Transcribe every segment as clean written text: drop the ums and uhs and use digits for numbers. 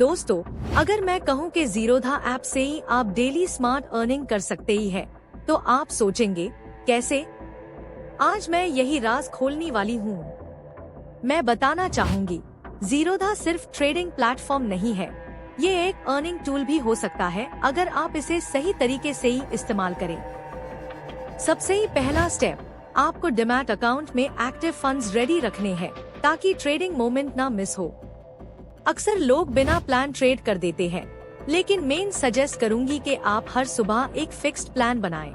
दोस्तों, अगर मैं कहूँ कि जीरोधा ऐप से ही आप डेली स्मार्ट अर्निंग कर सकते ही है, तो आप सोचेंगे कैसे? आज मैं यही राज खोलने वाली हूँ। मैं बताना चाहूंगी, जीरोधा सिर्फ ट्रेडिंग प्लेटफॉर्म नहीं है, ये एक अर्निंग टूल भी हो सकता है अगर आप इसे सही तरीके से ही इस्तेमाल करें। सबसे ही पहला स्टेप, आपको डीमैट अकाउंट में एक्टिव फंड्स रेडी रखने हैं ताकि ट्रेडिंग मोमेंट ना मिस हो। अक्सर लोग बिना प्लान ट्रेड कर देते हैं, लेकिन मैं सजेस्ट करूंगी कि आप हर सुबह एक फिक्स्ड प्लान बनाएं।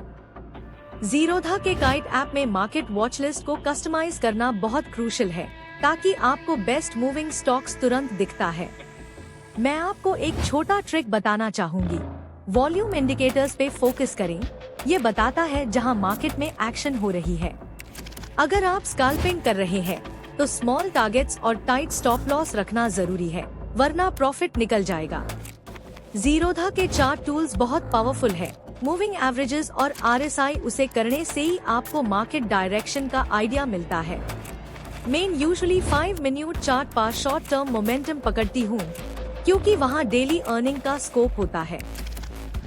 जीरोधा के काइट ऐप में मार्केट वॉच लिस्ट को कस्टमाइज करना बहुत क्रूशियल है ताकि आपको बेस्ट मूविंग स्टॉक्स तुरंत दिखता है। मैं आपको एक छोटा ट्रिक बताना चाहूंगी। वॉल्यूम इंडिकेटर्स पे फोकस करें, ये बताता है जहां मार्केट में एक्शन हो रही है। अगर आप स्कैल्पिंग कर रहे हैं तो स्मॉल टारगेट्स और टाइट स्टॉप लॉस रखना जरूरी है, वरना प्रॉफिट निकल जाएगा। जीरोधा के चार्ट टूल्स बहुत पावरफुल है। मूविंग एवरेजेस और RSI उसे करने से ही आपको मार्केट डायरेक्शन का आइडिया मिलता है। मैं यूजुअली 5 मिनट चार्ट पर शॉर्ट टर्म मोमेंटम पकड़ती हूँ, क्योंकि वहाँ डेली अर्निंग का स्कोप होता है।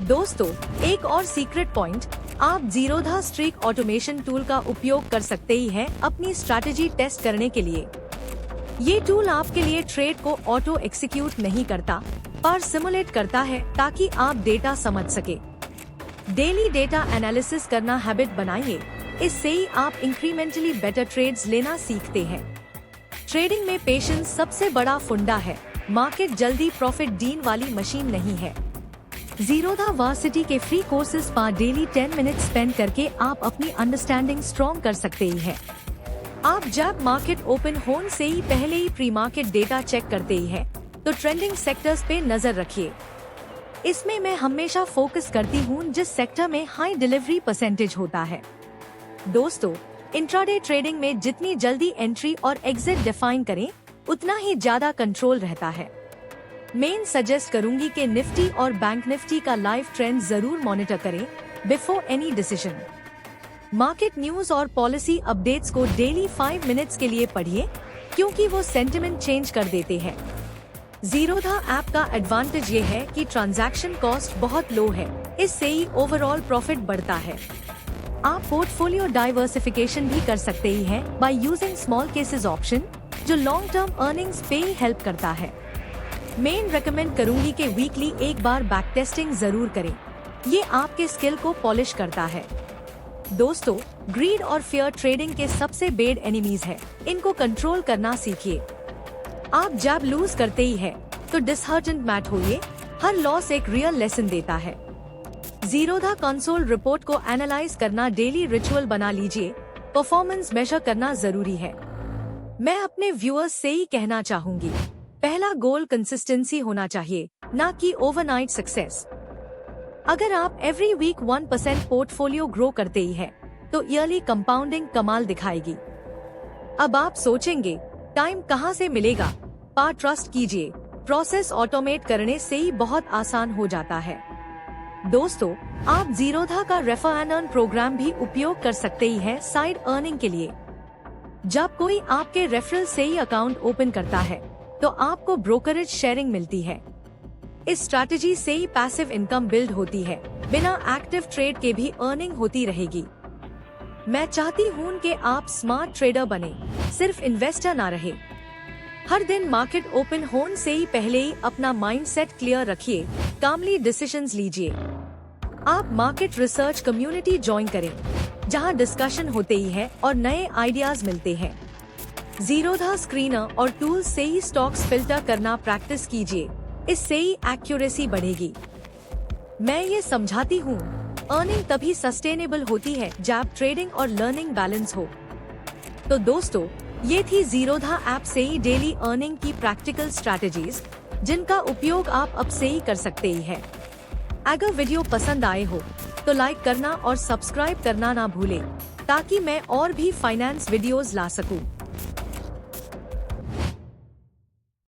दोस्तों, एक और सीक्रेट पॉइंट, आप जीरोधा स्ट्रीक ऑटोमेशन टूल का उपयोग कर सकते ही हैं अपनी स्ट्रैटेजी टेस्ट करने के लिए। ये टूल आपके लिए ट्रेड को ऑटो एक्सिक्यूट नहीं करता, पर सिमुलेट करता है ताकि आप डेटा समझ सके। डेली डेटा एनालिसिस करना हैबिट बनाइए, इससे ही आप इंक्रीमेंटली बेटर ट्रेड्स लेना सीखते हैं। ट्रेडिंग में पेशेंस सबसे बड़ा फंडा है, मार्केट जल्दी प्रॉफिट डीन वाली मशीन नहीं है। जीरोधा वर्सिटी के फ्री कोर्सेज पर डेली 10 मिनट स्पेंड करके आप अपनी अंडरस्टैंडिंग स्ट्रॉन्ग कर सकते ही हैं। आप जब मार्केट ओपन होने से ही पहले ही प्री मार्केट डेटा चेक करते ही हैं, तो ट्रेंडिंग सेक्टर्स पे नजर रखिए। इसमें मैं हमेशा फोकस करती हूँ जिस सेक्टर में हाई डिलीवरी परसेंटेज होता है। दोस्तों, इंट्राडे ट्रेडिंग में जितनी जल्दी एंट्री और एग्जिट डिफाइन करें, उतना ही ज्यादा कंट्रोल रहता है। मैं सजेस्ट करूंगी कि निफ्टी और बैंक निफ्टी का लाइव ट्रेंड जरूर मॉनिटर करें before any decision. Market news और पॉलिसी अपडेट्स को डेली 5 मिनट्स के लिए पढ़िए, क्योंकि वो सेंटिमेंट चेंज कर देते हैं। जीरोधा ऐप का एडवांटेज ये है कि ट्रांजैक्शन कॉस्ट बहुत लो है, इससे ही ओवरऑल प्रॉफिट बढ़ता है। आप पोर्टफोलियो डाइवर्सिफिकेशन भी कर सकते ही हैं by using small cases option, जो लॉन्ग टर्म अर्निंग्स पे ही हेल्प करता है। मैं रेकमेंड करूंगी कि वीकली एक बार बैक टेस्टिंग जरूर करें, ये आपके स्किल को पॉलिश करता है। दोस्तों, ग्रीड और फियर ट्रेडिंग के सबसे बेड एनिमीज है, इनको कंट्रोल करना सीखिए। आप जब लूज करते ही है तो डिसहार्टेंड मत होइए, हर लॉस एक रियल लेसन देता है। जीरोधा कंसोल रिपोर्ट को एनालाइज करना डेली रिचुअल बना लीजिए, परफॉर्मेंस मेजर करना जरूरी है। मैं अपने व्यूअर्स से ही कहना चाहूंगी, पहला गोल कंसिस्टेंसी होना चाहिए, ना कि ओवरनाइट सक्सेस। अगर आप एवरी वीक 1% पोर्टफोलियो ग्रो करते ही है, तो ईयरली कंपाउंडिंग कमाल दिखाएगी। अब आप सोचेंगे टाइम कहां से मिलेगा? पर ट्रस्ट कीजिए, प्रोसेस ऑटोमेट करने से ही बहुत आसान हो जाता है। दोस्तों, आप जीरोधा का रेफर एंड अर्न प्रोग्राम भी उपयोग कर सकते ही है साइड अर्निंग के लिए। जब कोई आपके रेफरल से ही अकाउंट ओपन करता है, तो आपको ब्रोकरेज शेयरिंग मिलती है। इस स्ट्रैटेजी से ही पैसिव इनकम बिल्ड होती है, बिना एक्टिव ट्रेड के भी अर्निंग होती रहेगी। मैं चाहती हूँ कि आप स्मार्ट ट्रेडर बने, सिर्फ इन्वेस्टर ना रहे। हर दिन मार्केट ओपन होने से ही पहले ही अपना माइंडसेट क्लियर रखिए, कामली डिसीजंस लीजिए। आप मार्केट रिसर्च कम्युनिटी ज्वाइन करें, जहां डिस्कशन होते ही है और नए आइडियाज मिलते हैं। जीरोधा स्क्रीनर और टूल से ही स्टॉक्स फिल्टर करना प्रैक्टिस कीजिए, इससे ही एक्यूरेसी बढ़ेगी। मैं ये समझाती हूँ, अर्निंग तभी सस्टेनेबल होती है जब ट्रेडिंग और लर्निंग बैलेंस हो। तो दोस्तों, ये थी जीरोधा ऐप से ही डेली अर्निंग की प्रैक्टिकल स्ट्रैटेजीज, जिनका उपयोग आप अब से ही कर सकते ही है। अगर वीडियो पसंद आए हो तो लाइक करना और सब्सक्राइब करना ना भूलें, ताकि मैं और भी फाइनेंस वीडियोस ला सकूं।